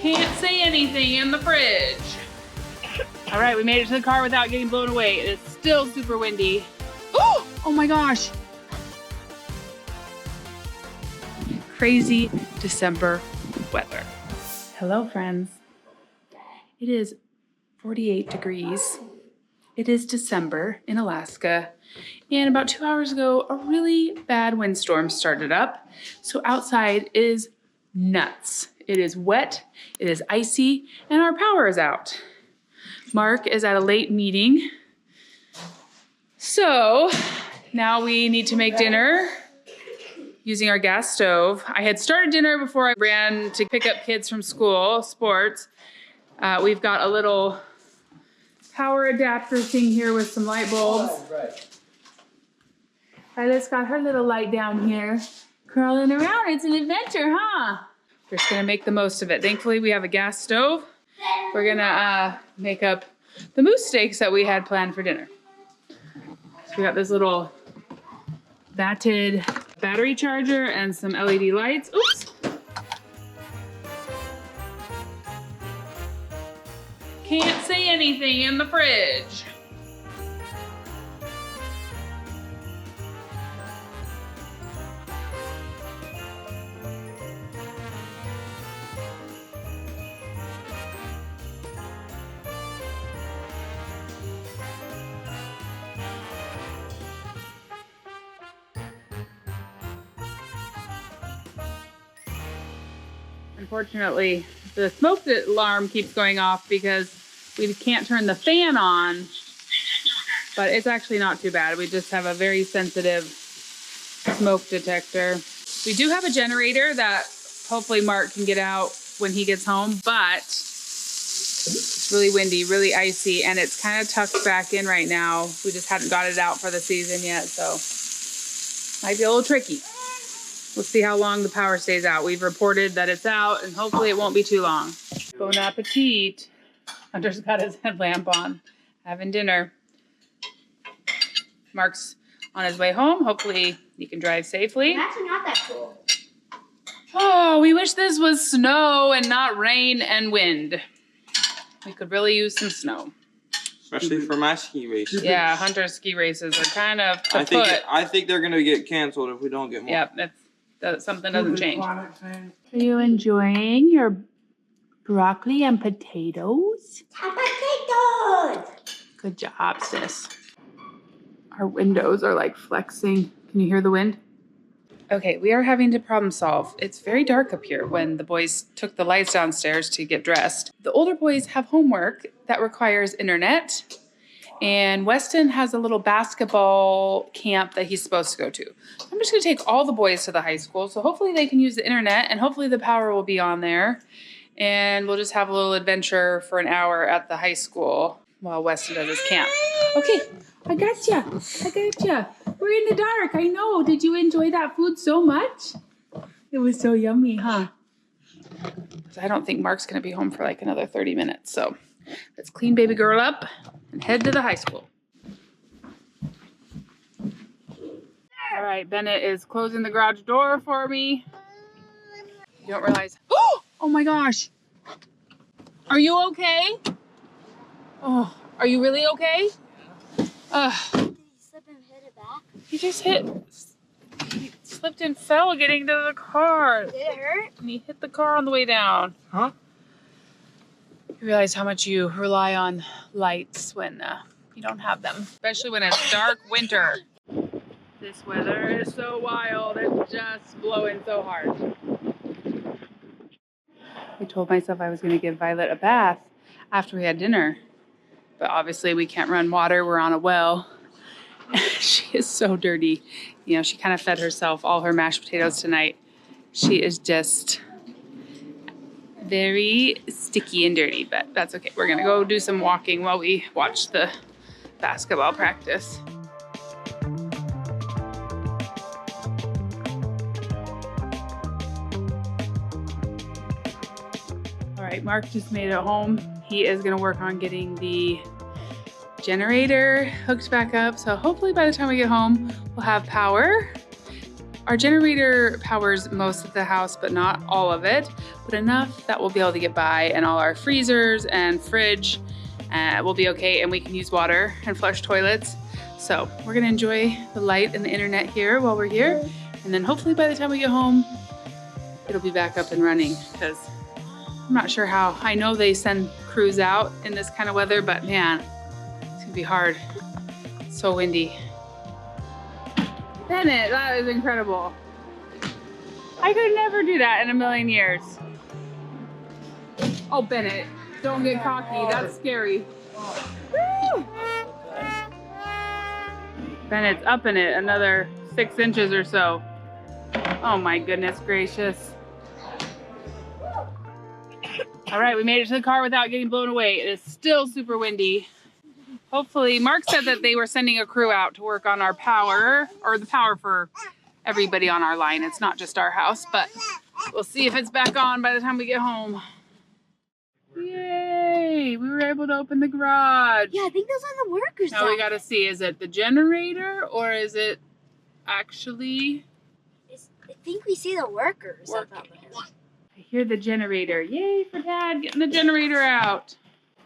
Can't see anything in the fridge. All right, we made it to the car without getting blown away. It is still super windy. Oh my gosh. Crazy December weather. Hello, friends. It is 48 degrees. It is December in Alaska. And about 2 hours ago, a really bad windstorm started up. So outside is nuts. It is wet, it is icy, and our power is out. Mark is at a late meeting. So now we need to make dinner using our gas stove. I had started dinner before I ran to pick up kids from school, sports. We've got a little power adapter thing here with some light bulbs. Violet's got her little light down here, crawling around. It's an adventure, huh? We're just gonna make the most of it. Thankfully, we have a gas stove. We're gonna make up the moose steaks that we had planned for dinner. So we got this little batted battery charger and some LED lights. Oops. Can't see anything in the fridge. Unfortunately, the smoke alarm keeps going off because we can't turn the fan on, but it's actually not too bad. We just have a very sensitive smoke detector. We do have a generator that hopefully Mark can get out when he gets home, but it's really windy, really icy, and it's kind of tucked back in right now. We just hadn't got it out for the season yet, so might be a little tricky. We'll see how long the power stays out. We've reported that it's out, and hopefully it won't be too long. Bon appetit. Hunter's got his headlamp on, having dinner. Mark's on his way home. Hopefully he can drive safely. It's actually not that cool. Oh, we wish this was snow and not rain and wind. We could really use some snow. Especially for my ski races. Yeah, Hunter's ski races are kind of kaput. I think they're going to get canceled if we don't get more. Yep, something doesn't change. Are you enjoying your broccoli and potatoes? Potatoes! Good job, sis. Our windows are like flexing. Can you hear the wind? Okay, we are having to problem solve. It's very dark up here when the boys took the lights downstairs to get dressed. The older boys have homework that requires internet, and Weston has a little basketball camp that he's supposed to go to. I'm just gonna take all the boys to the high school, so hopefully they can use the internet, and hopefully the power will be on there, and we'll just have a little adventure for an hour at the high school while Weston does his camp. Okay, I gotcha. We're in the dark, I know. Did you enjoy that food so much? It was so yummy, huh? I don't think Mark's gonna be home for like another 30 minutes, so let's clean baby girl up and head to the high school. All right, Bennett is closing the garage door for me. You don't realize, oh my gosh. Are you okay? Oh, are you really okay? Did he slip and hit it back? He slipped and fell getting to the car. Did it hurt? And he hit the car on the way down. Huh? You realize how much you rely on lights when you don't have them, especially when it's dark winter. This weather is so wild. It's just blowing so hard. I told myself I was going to give Violet a bath after we had dinner, but obviously we can't run water. We're on a well. She is so dirty. You know, she kind of fed herself all her mashed potatoes tonight. She is just very sticky and dirty, but that's okay. We're gonna go do some walking while we watch the basketball practice. All right, Mark just made it home. He is gonna work on getting the generator hooked back up. So hopefully by the time we get home, we'll have power. our generator powers most of the house, but not all of it, but enough that we'll be able to get by, and all our freezers and fridge will be okay, and we can use water and flush toilets. So we're gonna enjoy the light and the internet here while we're here, and then hopefully by the time we get home, it'll be back up and running, because I'm not sure how. I know they send crews out in this kind of weather, but man, it's gonna be hard. It's so windy. Bennett, that is incredible. I could never do that in a million years. Oh, Bennett, don't get cocky. That's scary. Woo! Bennett's up in it another 6 inches or so. Oh my goodness gracious. All right, we made it to the car without getting blown away. It is still super windy. Hopefully, Mark said that they were sending a crew out to work on our power, or the power for everybody on our line. It's not just our house, but we'll see if it's back on by the time we get home. Yay! We were able to open the garage. Yeah, I think those are the workers. Now we gotta see, is it the generator or is it actually? I think we see the workers. I hear the generator. Yay for Dad getting the generator out.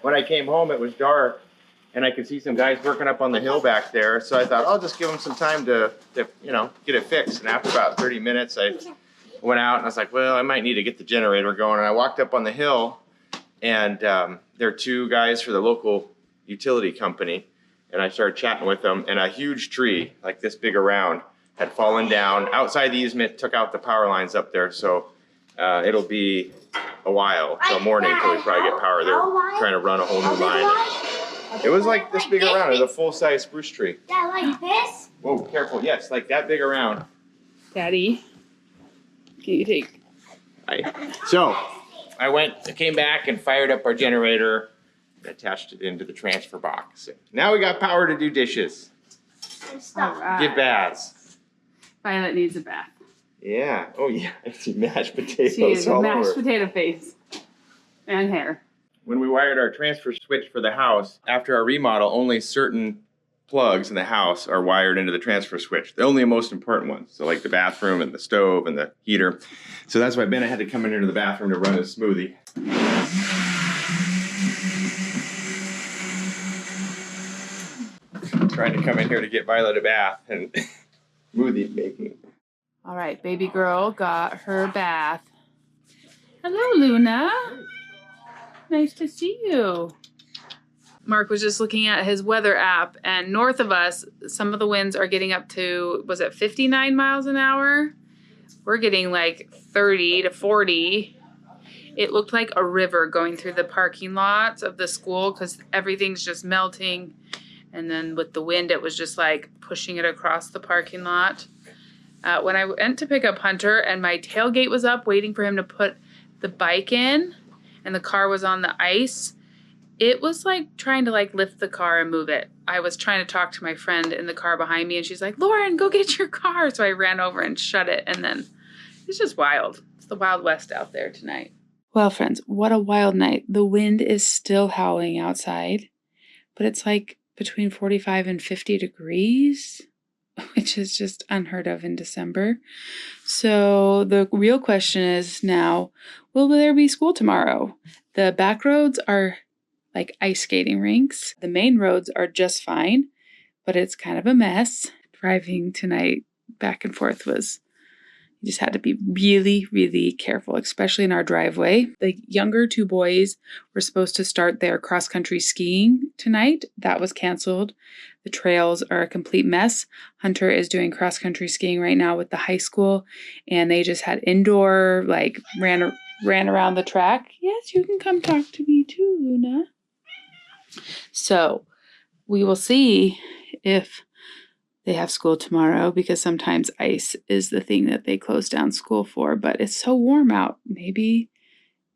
When I came home, it was dark, and I could see some guys working up on the hill back there. So I thought, I'll just give them some time to you know, get it fixed. And after about 30 minutes, I went out and I was like, well, I might need to get the generator going. And I walked up on the hill, and there are 2 guys for the local utility company. And I started chatting with them, and a huge tree, like this big around, had fallen down outside the easement, took out the power lines up there. So it'll be a while till morning till we probably get power. They're trying to run a whole new line. It was like this big around. It was a full-size spruce tree. Yeah, like this? Whoa, careful. Yes, like that big around. Daddy, can you take? So I came back and fired up our generator and attached it into the transfer box. Now we got power to do dishes. All right. Get baths. Violet needs a bath. Yeah. Oh yeah. I see mashed potatoes She is a all mashed over. potato face and hair. When we wired our transfer switch for the house, after our remodel, only certain plugs in the house are wired into the transfer switch. They're only the most important ones. So like the bathroom and the stove and the heater. So that's why Bennett had to come into the bathroom to run his smoothie. Trying to come in here to get Violet a bath and smoothie making. All right, baby girl got her bath. Hello, Luna. Nice to see you. Mark was just looking at his weather app, and north of us, some of the winds are getting up to, was it 59 miles an hour? We're getting like 30 to 40. It looked like a river going through the parking lots of the school because everything's just melting. And then with the wind, it was just like pushing it across the parking lot. When I went to pick up Hunter and my tailgate was up waiting for him to put the bike in and the car was on the ice, it was like trying to like lift the car and move it. I was trying to talk to my friend in the car behind me and she's like, Lauren, go get your car. So I ran over and shut it. And then it's just wild. It's the Wild West out there tonight. Well, friends, what a wild night. The wind is still howling outside, but it's like between 45 and 50 degrees, which is just unheard of in December. So the real question is now, will there be school tomorrow? The back roads are like ice skating rinks. The main roads are just fine, but it's kind of a mess. Driving tonight back and forth you just had to be really, really careful, especially in our driveway. The younger 2 boys were supposed to start their cross-country skiing tonight. That was canceled. The trails are a complete mess. Hunter is doing cross-country skiing right now with the high school, and they just had indoor, like, ran around the track. Yes, you can come talk to me too, Luna. So we will see if they have school tomorrow, because sometimes ice is the thing that they close down school for, but it's so warm out. Maybe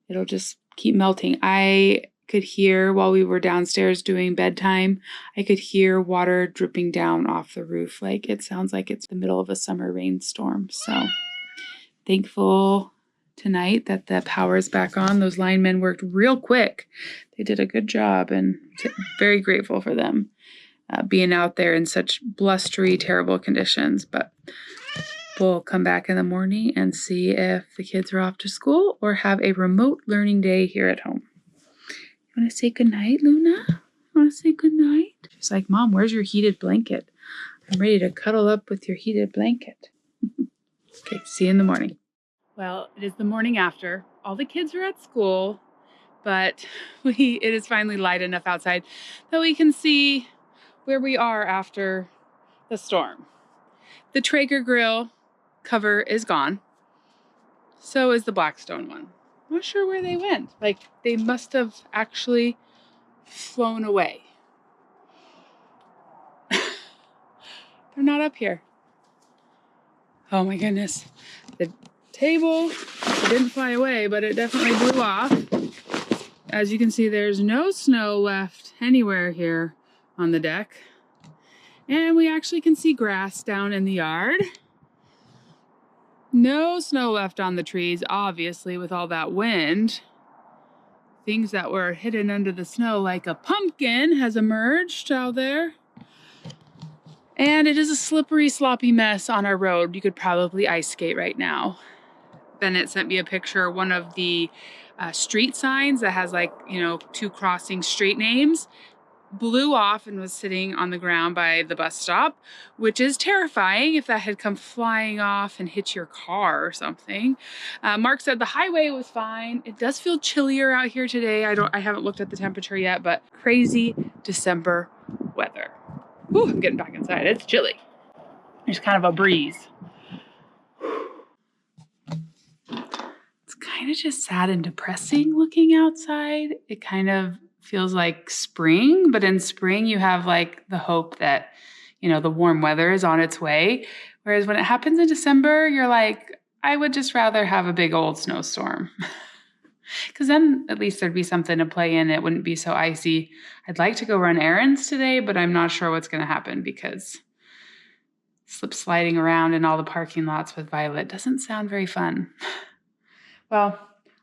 it'll just keep melting. I could hear while we were downstairs doing bedtime, I could hear water dripping down off the roof. Like it sounds like it's the middle of a summer rainstorm. So thankful tonight that the power is back on. Those linemen worked real quick. They did a good job, and very grateful for them. Being out there in such blustery, terrible conditions. But We'll come back in the morning and see if the kids are off to school or have a remote learning day here at home. You want to say goodnight, Luna? You want to say goodnight? She's like, Mom, where's your heated blanket? I'm ready to cuddle up with your heated blanket. Okay, see you in the morning. Well, it is the morning after. All the kids are at school, but it is finally light enough outside that we can see where we are after the storm. The Traeger grill cover is gone. So is the Blackstone one. I'm not sure where they went. Like, they must have actually flown away. They're not up here. Oh my goodness. The table didn't fly away, but it definitely blew off. As you can see, there's no snow left anywhere here on the deck. And we actually can see grass down in the yard. No snow left on the trees, obviously, with all that wind. Things that were hidden under the snow, like a pumpkin, has emerged out there. And it is a slippery, sloppy mess on our road. You could probably ice skate right now. Bennett sent me a picture of one of the street signs that has, like, you know, 2 crossing street names. Blew off and was sitting on the ground by the bus stop, which is terrifying if that had come flying off and hit your car or something. Mark said the highway was fine. It does feel chillier out here today. I haven't looked at the temperature yet, but crazy December weather. Ooh, I'm getting back inside. It's chilly. There's kind of a breeze. It's kind of just sad and depressing looking outside. It kind of feels like spring, but in spring you have like the hope that, you know, the warm weather is on its way. Whereas when it happens in December, you're like, I would just rather have a big old snowstorm. Because then at least there'd be something to play in. It wouldn't be so icy. I'd like to go run errands today, but I'm not sure what's going to happen because slip sliding around in all the parking lots with Violet doesn't sound very fun. Well,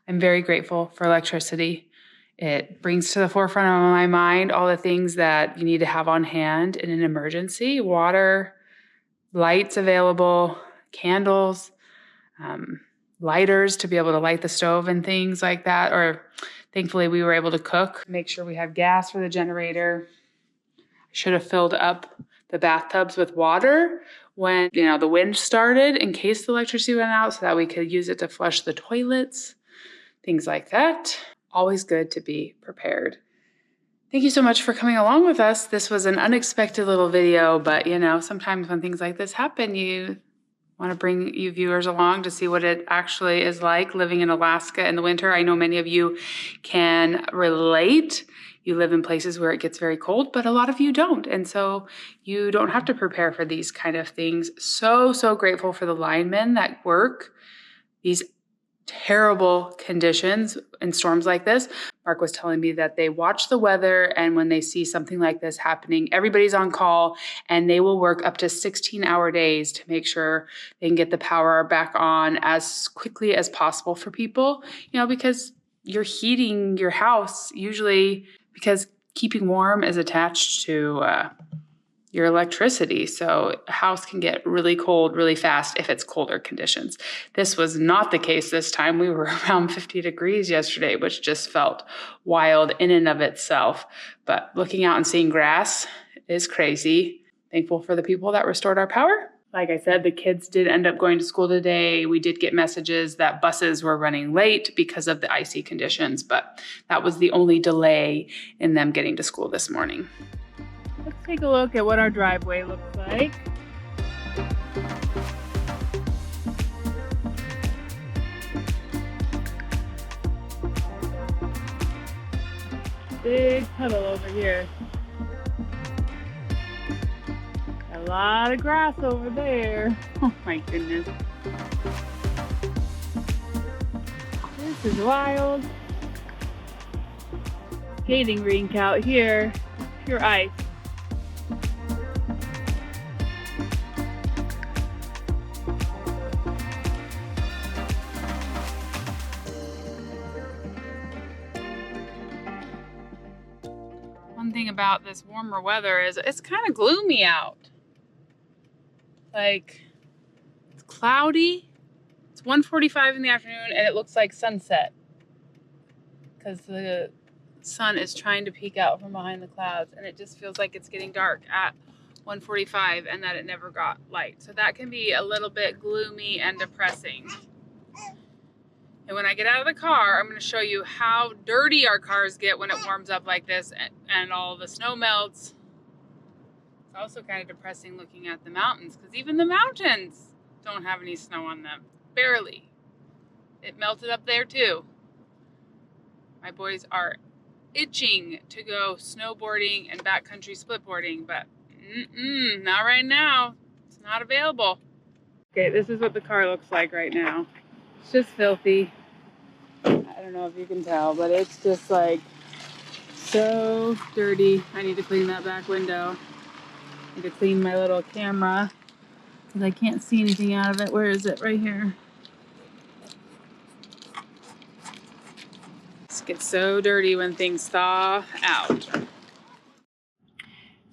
I'm very grateful for electricity. It brings to the forefront of my mind all the things that you need to have on hand in an emergency. Water, lights available, candles, lighters to be able to light the stove and things like that. Or thankfully we were able to cook. Make sure we have gas for the generator. I should have filled up the bathtubs with water when, you know, the wind started in case the electricity went out so that we could use it to flush the toilets, things like that. Always good to be prepared. Thank you so much for coming along with us. This was an unexpected little video, but you know, sometimes when things like this happen, you want to bring you viewers along to see what it actually is like living in Alaska in the winter. I know many of you can relate. You live in places where it gets very cold, but a lot of you don't. And so you don't have to prepare for these kind of things. So grateful for the linemen that work these terrible conditions in storms like this. Mark was telling me that they watch the weather, and when they see something like this happening, everybody's on call and they will work up to 16-hour days to make sure they can get the power back on as quickly as possible for people, you know, because you're heating your house usually because keeping warm is attached to your electricity. So a house can get really cold really fast if it's colder conditions. This was not the case this time. We were around 50 degrees yesterday, which just felt wild in and of itself. But looking out and seeing grass is crazy. Thankful for the people that restored our power. Like I said, the kids did end up going to school today. We did get messages that buses were running late because of the icy conditions, but that was the only delay in them getting to school this morning. Let's take a look at what our driveway looks like. Big puddle over here. A lot of grass over there. Oh my goodness. This is wild. Skating rink out here. Pure ice. One thing about this warmer weather is it's kind of gloomy out. Like, it's cloudy. It's 1:45 in the afternoon and it looks like sunset because the sun is trying to peek out from behind the clouds, and it just feels like it's getting dark at 1:45 and that it never got light. So that can be a little bit gloomy and depressing. And when I get out of the car, I'm going to show you how dirty our cars get when it warms up like this and all the snow melts. It's also kind of depressing looking at the mountains because even the mountains don't have any snow on them. Barely. It melted up there too. My boys are itching to go snowboarding and backcountry splitboarding, but not right now. It's not available. Okay, this is what the car looks like right now. It's just filthy. I don't know if you can tell, but it's just like so dirty. I need to clean that back window. I need to clean my little camera because I can't see anything out of it. Where is it? Right here. It gets so dirty when things thaw out.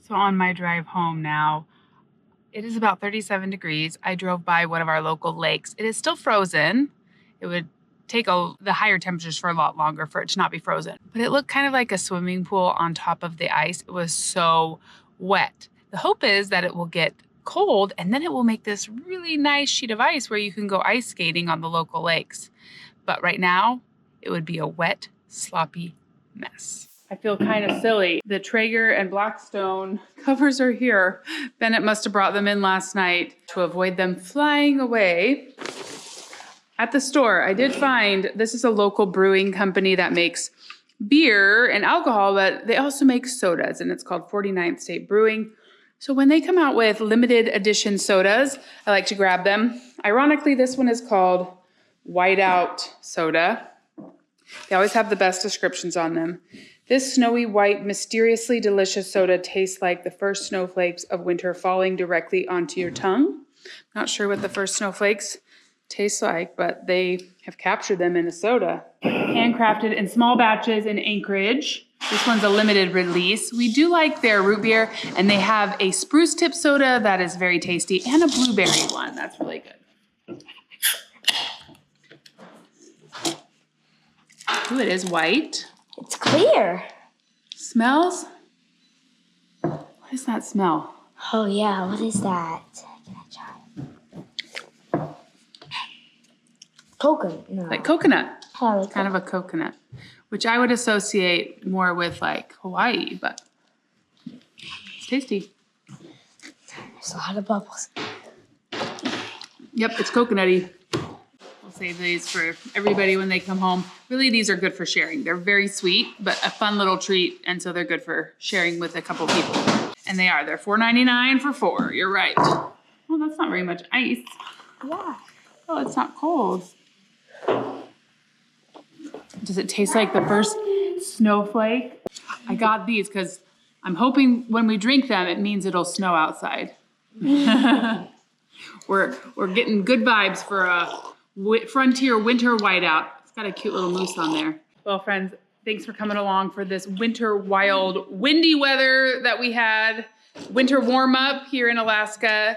So on my drive home now, it is about 37 degrees. I drove by one of our local lakes. It is still frozen. It would take the higher temperatures for a lot longer for it to not be frozen. But it looked kind of like a swimming pool on top of the ice. It was so wet. The hope is that it will get cold and then it will make this really nice sheet of ice where you can go ice skating on the local lakes. But right now, it would be a wet, sloppy mess. I feel kind of silly. The Traeger and Blackstone covers are here. Bennett must have brought them in last night to avoid them flying away. At the store, I did find this is a local brewing company that makes beer and alcohol, but they also make sodas, and it's called 49th State Brewing. So when they come out with limited edition sodas, I like to grab them. Ironically, this one is called Whiteout Soda. They always have the best descriptions on them. This snowy white, mysteriously delicious soda tastes like the first snowflakes of winter falling directly onto your tongue. Not sure what the first snowflakes taste like, but they have captured them in a soda. Handcrafted in small batches in Anchorage. This one's a limited release. We do like their root beer, and they have a spruce tip soda that is very tasty and a blueberry one. That's really good. Ooh, it is white. It's clear. Smells? What does that smell? Oh yeah, what is that? Can I try? Coconut. No. Like coconut. Oh, like Kind of a coconut, which I would associate more with like Hawaii, but it's tasty. There's a lot of bubbles. Yep, it's coconutty. We'll save these for everybody when they come home. Really, these are good for sharing. They're very sweet, but a fun little treat, and so they're good for sharing with a couple people. And they are. They're $4.99 for 4. You're right. Oh, that's not very much ice. Yeah. Oh, it's not cold. Does it taste like the first snowflake? I got these because I'm hoping when we drink them, it means it'll snow outside. We're getting good vibes for a Frontier Winter Whiteout. It's got a cute little moose on there. Well, friends, thanks for coming along for this winter wild windy weather that we had. Winter warm up here in Alaska.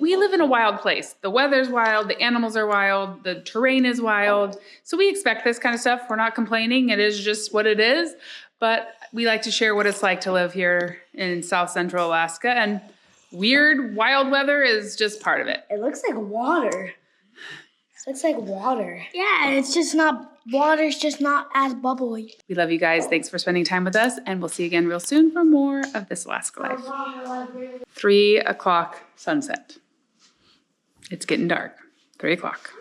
We live in a wild place. The weather's wild, the animals are wild, the terrain is wild. So we expect this kind of stuff. We're not complaining. It is just what it is. But we like to share what it's like to live here in South Central Alaska. And weird, wild weather is just part of it. It looks like water. It looks like water. Yeah, it's just not, water's just not as bubbly. We love you guys. Thanks for spending time with us. And we'll see you again real soon for more of This Alaska Life. 3 o'clock sunset. It's getting dark. 3 o'clock.